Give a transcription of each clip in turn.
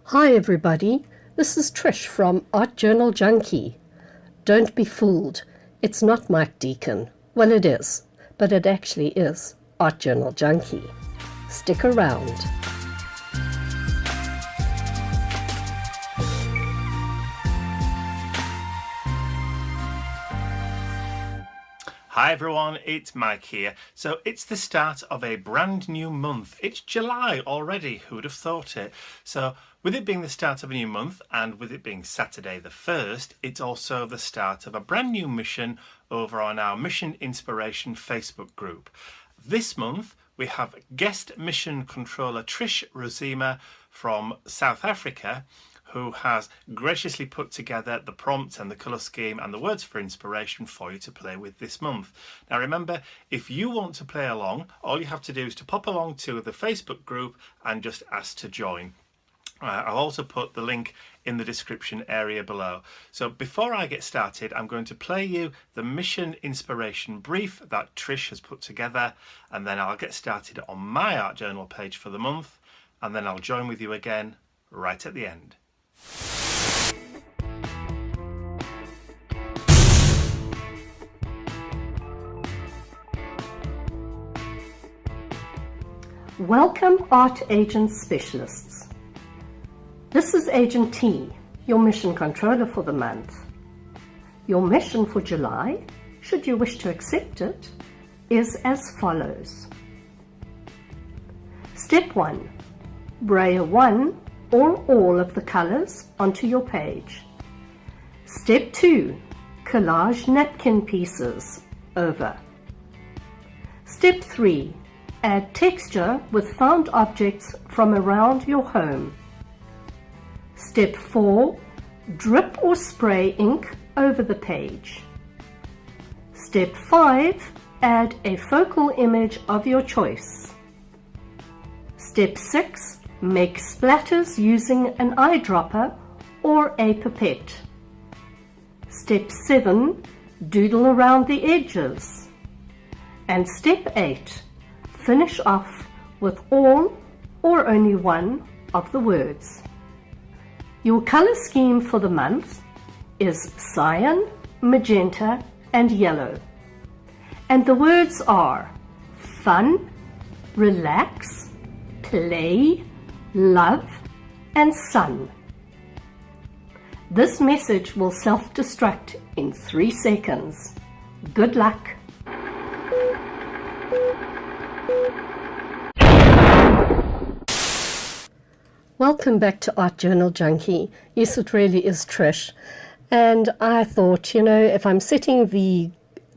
Hi everybody, this is Trish from Art Journal Junkie. Don't be fooled, it's not Mike Deakin. Well, it is, but it actually is Art Journal Junkie. Stick around. Hi everyone, it's Mike here. So it's the start of a brand new month. It's July already, who would have thought it? So with it being the start of a new month and with it being Saturday the 1st, it's also the start of a brand new mission over on our Mission Inspiration Facebook group. This month we have guest mission controller Trisch Rosema from South Africa, who has graciously put together the prompts and the colour scheme and the words for inspiration for you to play with this month. Now remember, if you want to play along, all you have to do is to pop along to the Facebook group and just ask to join. I'll also put the link in the description area below. So before I get started, I'm going to play you the mission inspiration brief that Trish has put together, and then I'll get started on my art journal page for the month, and then I'll join with you again right at the end. Welcome Art Agent Specialists. This is Agent T, your mission controller for the month. Your mission for July, should you wish to accept it, is as follows. Step 1. Brayer 1 or all of the colours onto your page. Step 2. Collage napkin pieces over. Step 3. Add texture with found objects from around your home. Step 4. Drip or spray ink over the page. Step 5. Add a focal image of your choice. Step 6. Make splatters using an eyedropper or a pipette. Step 7. Doodle around the edges. And step 8. Finish off with all or only one of the words. Your colour scheme for the month is cyan, magenta and yellow. And the words are fun, relax, play, love and sun. This message will self-destruct in 3 seconds. Good luck. Welcome back to Art Journal Junkie. Yes, it really is Trish. And I thought, if I'm setting the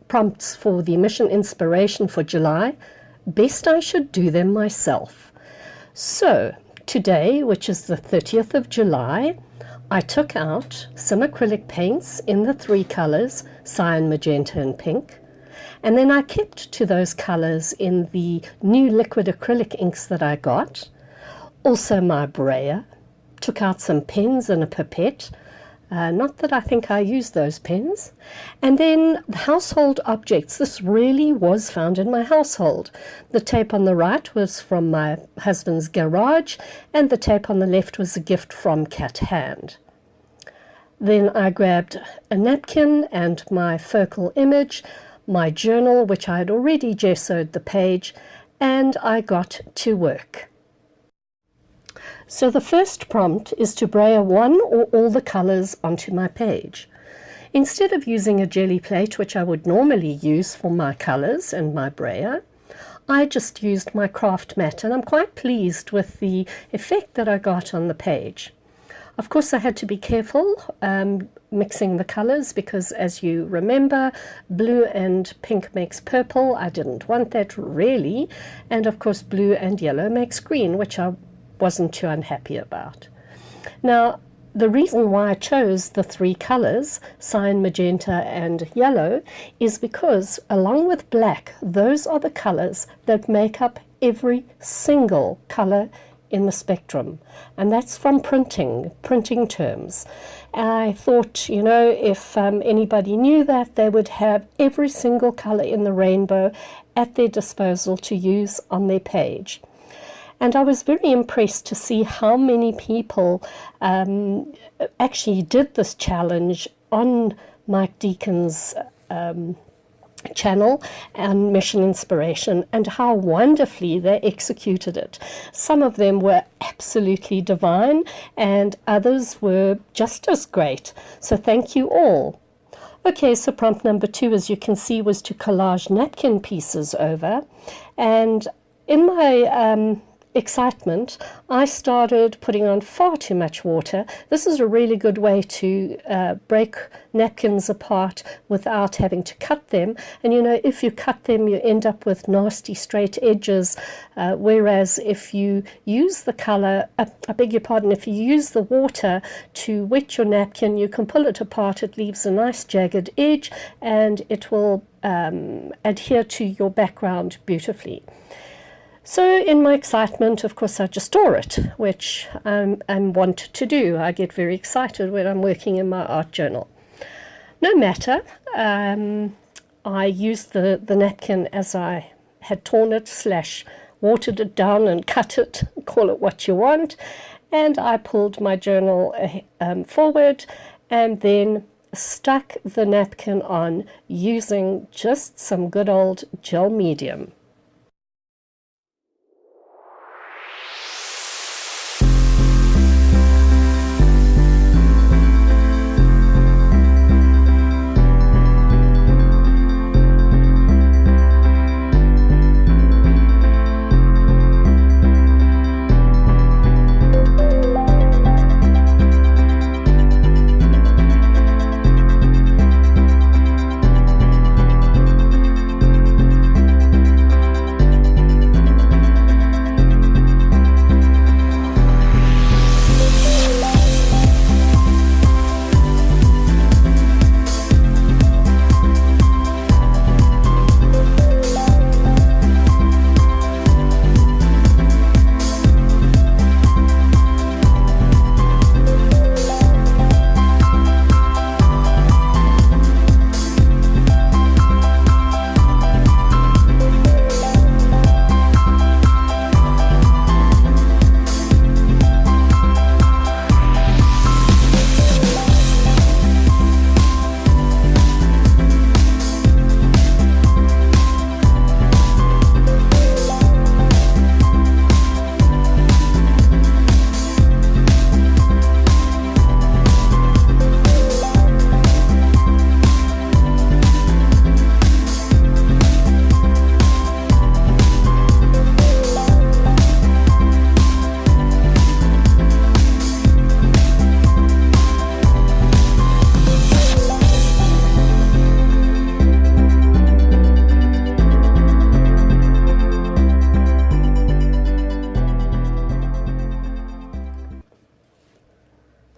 prompts for the mission inspiration for July, best I should do them myself. So today, which is the 30th of July, I took out some acrylic paints in the 3 colours, cyan, magenta and pink. And then I kept to those colours in the new liquid acrylic inks that I got. Also my brayer, took out some pens and a pipette, not that I think I used those pens. And then the household objects, this really was found in my household. The tape on the right was from my husband's garage, and the tape on the left was a gift from Cat Hand. Then I grabbed a napkin and my focal image, my journal, which I had already gessoed the page, and I got to work. So the first prompt is to brayer 1 or all the colours onto my page. Instead of using a jelly plate, which I would normally use for my colours and my brayer, I just used my craft mat, and I'm quite pleased with the effect that I got on the page. Of course, I had to be careful mixing the colours because, as you remember, blue and pink makes purple. I didn't want that really. And of course, blue and yellow makes green, which I wasn't too unhappy about. Now, the reason why I chose the 3 colours, cyan, magenta and yellow, is because along with black, those are the colours that make up every single colour in the spectrum, and that's from printing terms. I thought, if anybody knew that, they would have every single colour in the rainbow at their disposal to use on their page. And I was very impressed to see how many people actually did this challenge on Mike Deakin's channel and Mission Inspiration, and how wonderfully they executed it. Some of them were absolutely divine and others were just as great. So thank you all. Okay, so prompt number 2, as you can see, was to collage napkin pieces over. And in my excitement, I started putting on far too much water. This is a really good way to break napkins apart without having to cut them. And you know, if you cut them, you end up with nasty straight edges, whereas if you use the color, I beg your pardon, if you use the water to wet your napkin, you can pull it apart. It leaves a nice jagged edge and it will adhere to your background beautifully. So in my excitement, of course, I just draw it, which I'm wanted to do. I get very excited when I'm working in my art journal. No matter, I used the napkin as I had torn it / watered it down and cut it, call it what you want, and I pulled my journal forward and then stuck the napkin on using just some good old gel medium.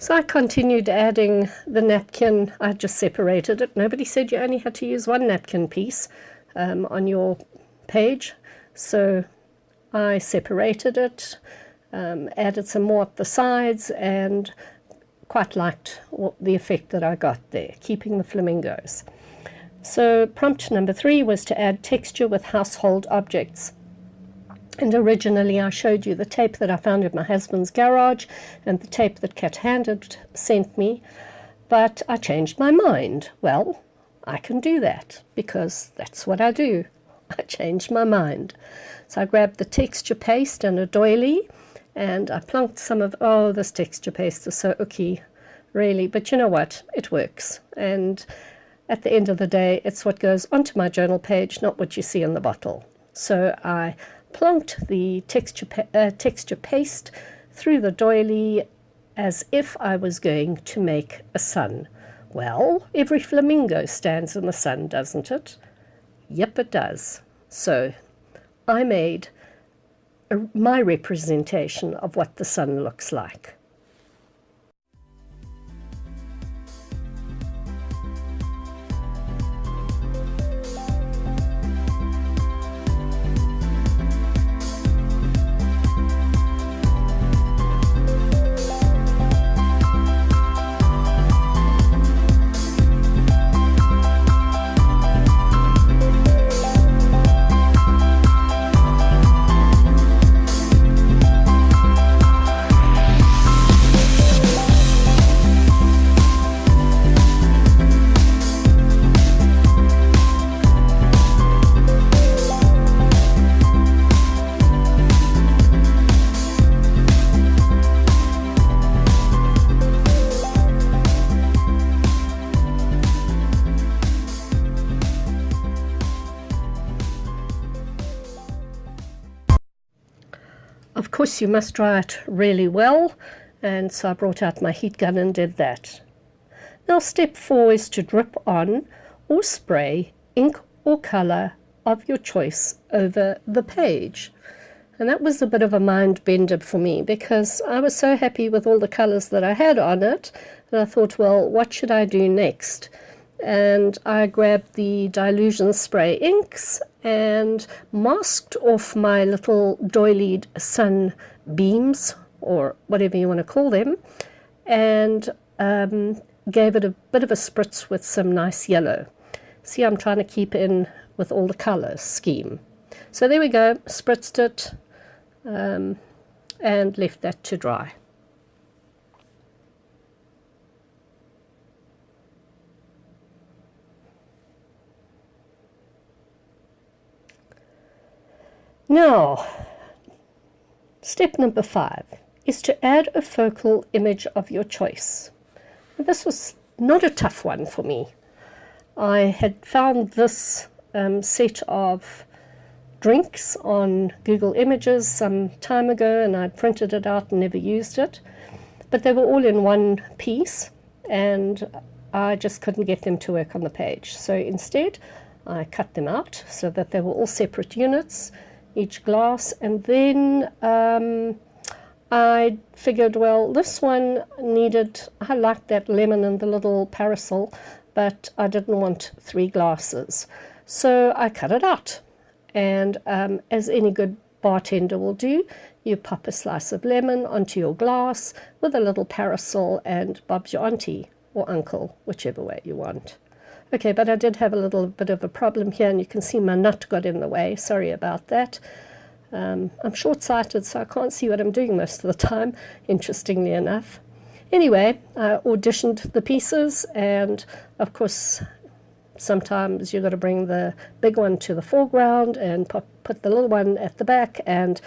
So I continued adding the napkin. I just separated it. Nobody said you only had to use one napkin piece on your page. So I separated it, added some more at the sides, and quite liked the effect that I got there, keeping the flamingos. So prompt number 3 was to add texture with household objects. And originally I showed you the tape that I found in my husband's garage and the tape that Cat Handed sent me, but I changed my mind. Well, I can do that because that's what I do. I changed my mind. So I grabbed the texture paste and a doily and I plunked some of, oh, this texture paste is so ooky, really, but you know what, it works. And at the end of the day, it's what goes onto my journal page, not what you see in the bottle. So I plunked the texture paste through the doily as if I was going to make a sun. Well, every flamingo stands in the sun, doesn't it? Yep, it does. So I made my representation of what the sun looks like. course, you must dry it really well, and so I brought out my heat gun and did that. Now step 4 is to drip on or spray ink or colour of your choice over the page. And that was a bit of a mind bender for me, because I was so happy with all the colours that I had on it that I thought, well, what should I do next? And I grabbed the dilution spray inks and masked off my little doilied sun beams, or whatever you want to call them, and gave it a bit of a spritz with some nice yellow. See, I'm trying to keep in with all the colour scheme. So there we go, spritzed it and left that to dry. Now, step number 5 is to add a focal image of your choice. And this was not a tough one for me. I had found this set of drinks on Google Images some time ago, and I printed it out and never used it. But they were all in one piece, and I just couldn't get them to work on the page. So instead, I cut them out so that they were all separate units, each glass, and then I figured, well, this one needed, I liked that lemon and the little parasol, but I didn't want 3 glasses. So I cut it out. And as any good bartender will do, you pop a slice of lemon onto your glass with a little parasol and Bob's your auntie or uncle, whichever way you want. Okay, but I did have a little bit of a problem here, and you can see my nut got in the way. Sorry about that. I'm short-sighted, so I can't see what I'm doing most of the time, interestingly enough. Anyway, I auditioned the pieces, and of course sometimes you've got to bring the big one to the foreground and put the little one at the back, and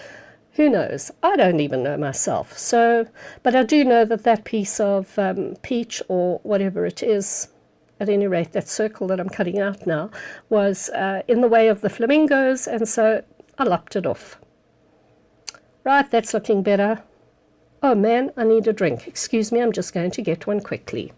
who knows, I don't even know myself. So, but I do know that that piece of peach, or whatever it is, at any rate that circle that I'm cutting out now, was in the way of the flamingos, and so I lopped it off. Right, that's looking better. Oh man, I need a drink. Excuse me, I'm just going to get one quickly.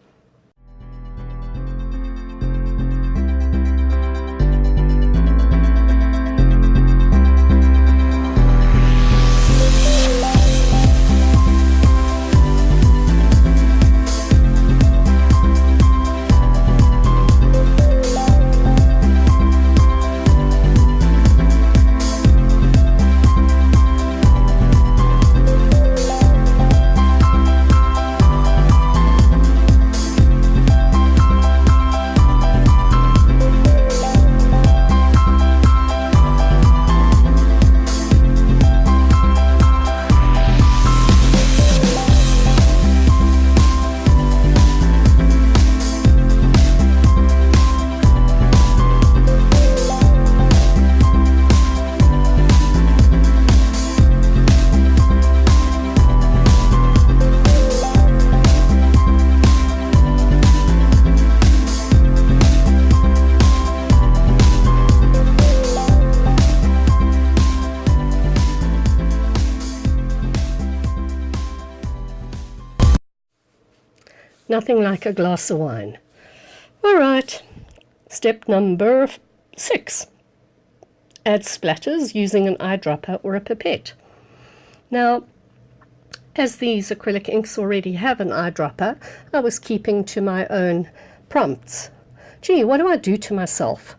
Nothing like a glass of wine. All right, step number 6. Add splatters using an eyedropper or a pipette. Now, as these acrylic inks already have an eyedropper, I was keeping to my own prompts. Gee, what do I do to myself?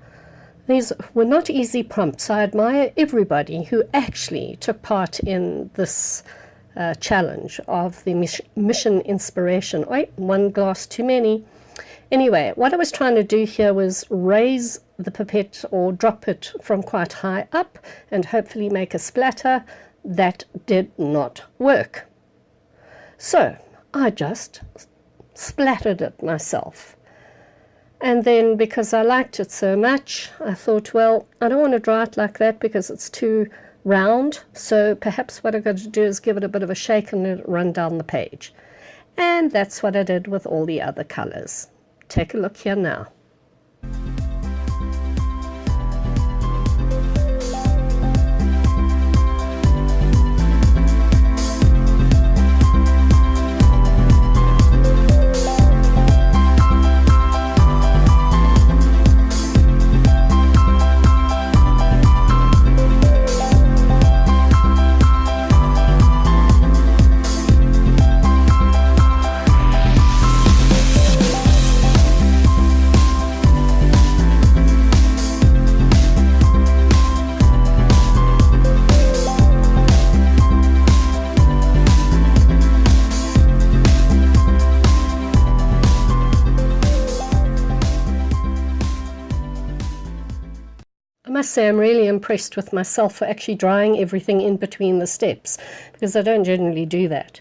These were not easy prompts. I admire everybody who actually took part in this challenge of the mission inspiration. Wait, one glass too many. Anyway, what I was trying to do here was raise the pipette or drop it from quite high up and hopefully make a splatter. That did not work. So I just splattered it myself. And then, because I liked it so much, I thought, well, I don't want to dry it like that because it's too round, so perhaps what I've got to do is give it a bit of a shake and let it run down the page. And that's what I did with all the other colors. Take a look here now. must say I'm really impressed with myself for actually drying everything in between the steps, because I don't generally do that.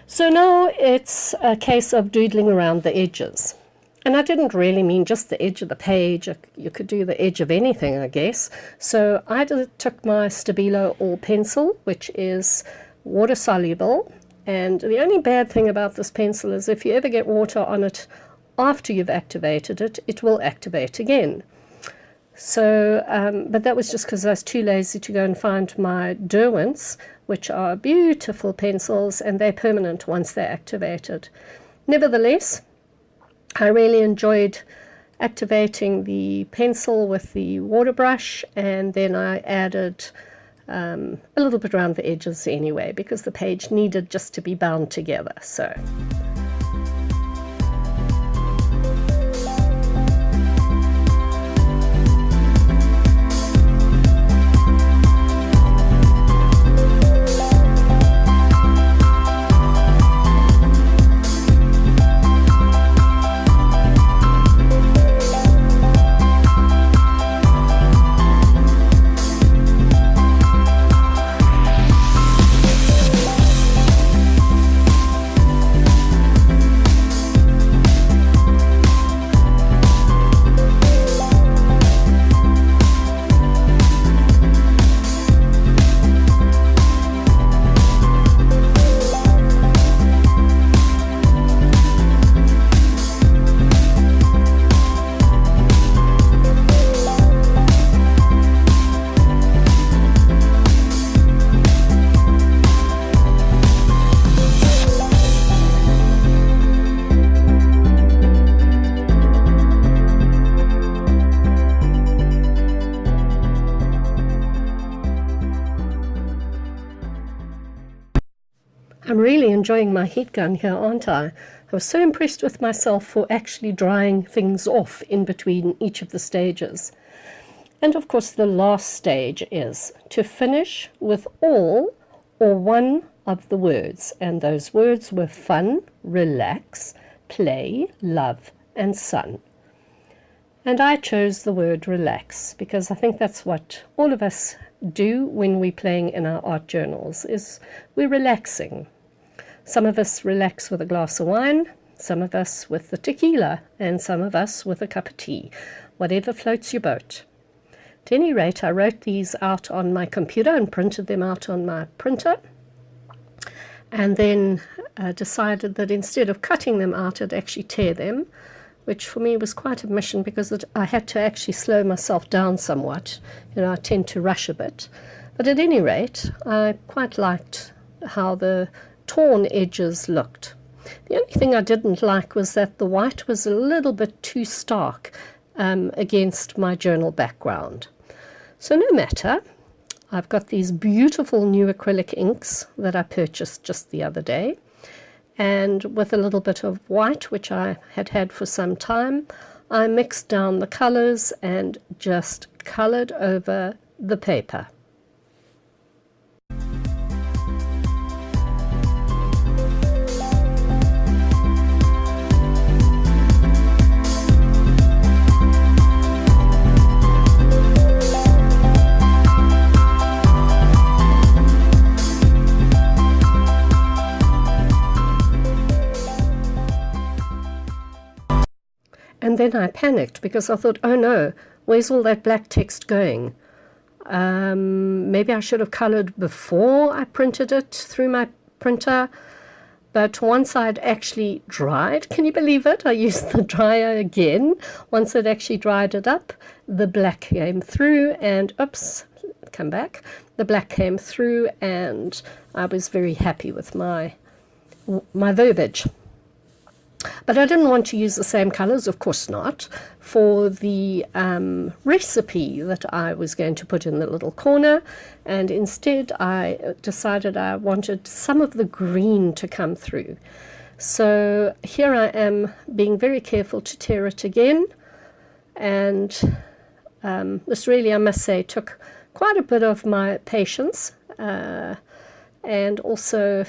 So now it's a case of doodling around the edges. And I didn't really mean just the edge of the page. You could do the edge of anything, I guess. So I took my Stabilo All Pencil, which is water soluble. And the only bad thing about this pencil is if you ever get water on it after you've activated it, it will activate again. So, but that was just because I was too lazy to go and find my Derwents, which are beautiful pencils, and they're permanent once they're activated. Nevertheless, I really enjoyed activating the pencil with the water brush, and then I added a little bit around the edges anyway, because the page needed just to be bound together. So. I'm really enjoying my heat gun here, aren't I? I was so impressed with myself for actually drying things off in between each of the stages. And of course the last stage is to finish with all or one of the words, and those words were fun, relax, play, love, and sun. And I chose the word relax because I think that's what all of us do when we're playing in our art journals, is we're relaxing. Some of us relax with a glass of wine, some of us with the tequila, and some of us with a cup of tea, whatever floats your boat. At any rate, I wrote these out on my computer and printed them out on my printer, and then decided that instead of cutting them out, I'd actually tear them, which for me was quite a mission because I had to actually slow myself down somewhat. You know, I tend to rush a bit. But at any rate, I quite liked how the torn edges looked. The only thing I didn't like was that the white was a little bit too stark against my journal background. So no matter, I've got these beautiful new acrylic inks that I purchased just the other day, and with a little bit of white, which I had had for some time, I mixed down the colors and just colored over the paper. And then I panicked because I thought, oh no, where's all that black text going? Maybe I should have colored before I printed it through my printer. But once I'd actually dried, can you believe it? I used the dryer again. Once I'd actually dried it up, the black came through and, oops, come back. The black came through and I was very happy with my verbiage. But I didn't want to use the same colors, of course not, for the recipe that I was going to put in the little corner, and instead I decided I wanted some of the green to come through. So here I am being very careful to tear it again, and this really, I must say, took quite a bit of my patience, and also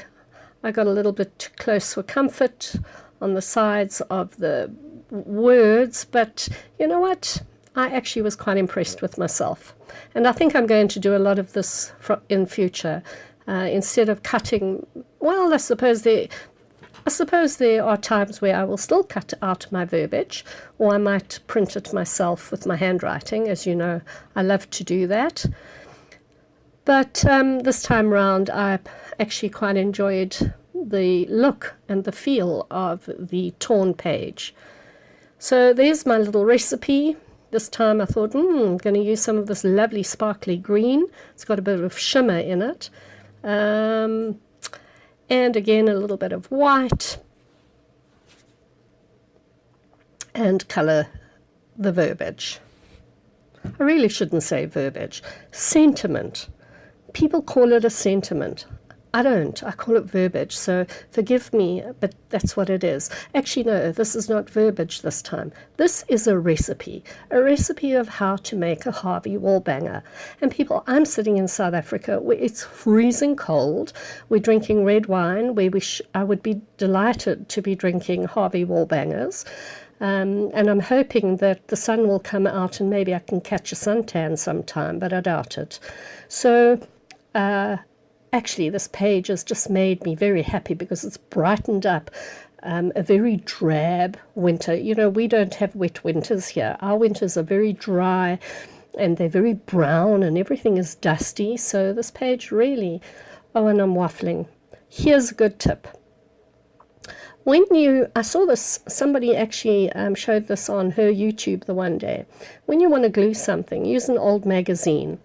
I got a little bit too close for comfort on the sides of the words, but you know what? I actually was quite impressed with myself. And I think I'm going to do a lot of this in future. Instead of cutting, well, I suppose there are times where I will still cut out my verbiage, or I might print it myself with my handwriting. As you know, I love to do that. But this time round, I actually quite enjoyed the look and the feel of the torn page. So there's my little recipe. This time I thought, I'm going to use some of this lovely sparkly green. It's got a bit of shimmer in it. And again, a little bit of white. And colour the verbiage. I really shouldn't say verbiage. Sentiment. People call it a sentiment. I don't. I call it verbiage, so forgive me, but that's what it is. Actually, no, this is not verbiage this time. This is a recipe of how to make a Harvey wall banger. And people, I'm sitting in South Africa where it's freezing cold. We're drinking red wine, where I would be delighted to be drinking Harvey wall bangers. And I'm hoping that the sun will come out and maybe I can catch a suntan sometime, but I doubt it. So, actually, this page has just made me very happy because it's brightened up a very drab winter. You know, we don't have wet winters here. Our winters are very dry and they're very brown and everything is dusty. So this page really, oh, and I'm waffling. Here's a good tip. I saw this, somebody actually showed this on her YouTube the one day. When you want to glue something, use an old magazine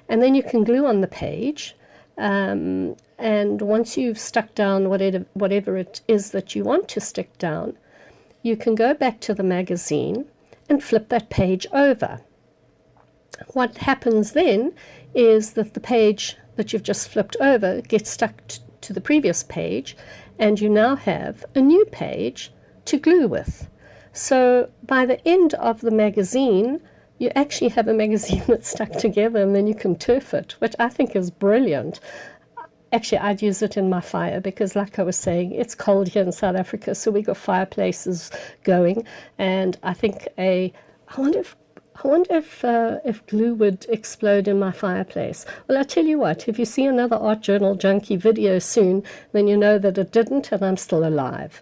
and then you can glue on the page. And once you've stuck down whatever it is that you want to stick down, you can go back to the magazine and flip that page over. What happens then is that the page that you've just flipped over gets stuck to the previous page, and you now have a new page to glue with. So by the end of the magazine, you actually have a magazine that's stuck together and then you can turf it, which I think is brilliant. Actually, I'd use it in my fire because, like I was saying, it's cold here in South Africa, so we got fireplaces going. And I think I wonder if glue would explode in my fireplace. Well, I tell you what, if you see another Art Journal Junkie video soon, then you know that it didn't and I'm still alive.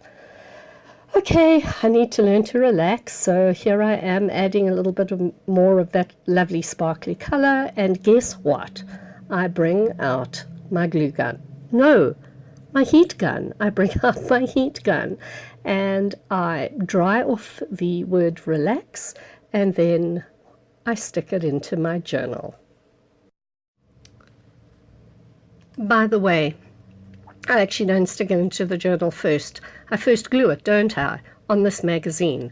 Okay, I need to learn to relax, so here I am adding a little bit more of that lovely sparkly color, and guess what? I bring out my glue gun. No, my heat gun. I bring out my heat gun and I dry off the word relax, and then I stick it into my journal. By the way, I actually don't stick it into the journal first. I first glue it, don't I, on this magazine.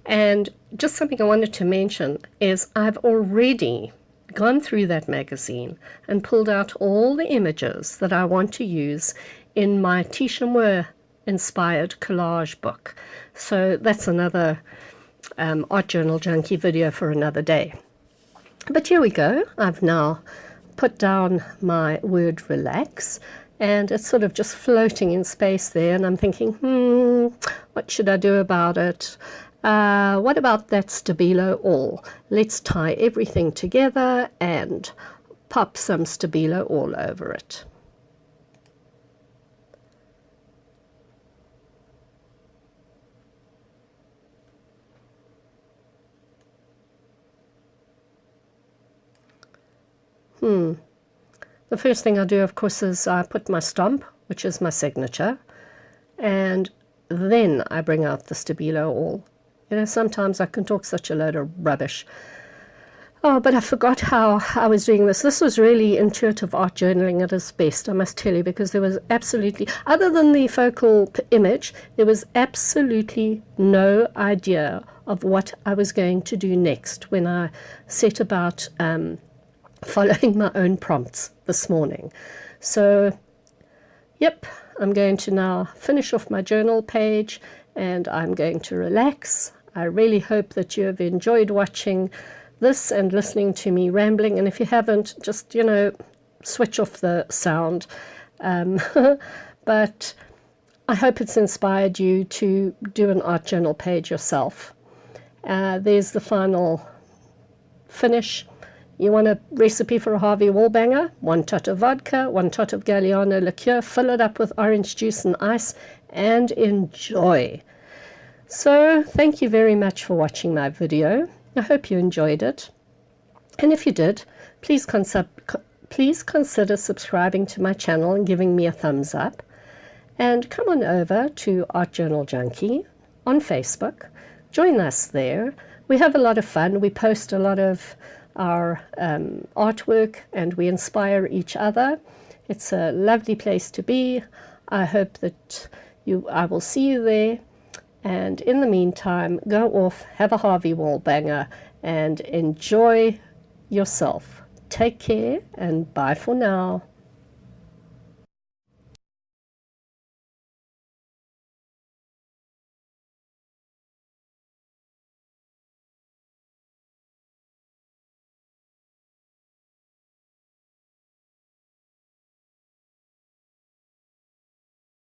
And just something I wanted to mention is I've already gone through that magazine and pulled out all the images that I want to use in my Tisha inspired collage book. So that's another Art Journal Junkie video for another day. But here we go. I've now put down my word relax, and it's sort of just floating in space there, and I'm thinking, what should I do about it? What about that Stabilo All? Let's tie everything together and pop some Stabilo all over it. The first thing I do, of course, is I put my stamp, which is my signature, and then I bring out the Stabilo All. You know, sometimes I can talk such a load of rubbish. Oh, but I forgot how I was doing this. This was really intuitive art journaling at its best, I must tell you, because there was absolutely, other than the focal image, there was absolutely no idea of what I was going to do next when I set about following my own prompts this morning. So, yep, I'm going to now finish off my journal page and I'm going to relax. I really hope that you have enjoyed watching this and listening to me rambling, and if you haven't, just, you know, switch off the sound. But I hope it's inspired you to do an art journal page yourself. There's the final finish. You want a recipe for a Harvey Wallbanger? 1 tot of vodka, 1 tot of Galliano liqueur, fill it up with orange juice and ice, and enjoy. So thank you very much for watching my video. I hope you enjoyed it. And if you did, please consider subscribing to my channel and giving me a thumbs up. And come on over to Art Journal Junkie on Facebook. Join us there. We have a lot of fun. We post a lot of our artwork and we inspire each other. It's a lovely place to be. I hope that I will see you there. And in the meantime, go off, have a Harvey Wallbanger, and enjoy yourself. Take care and bye for now.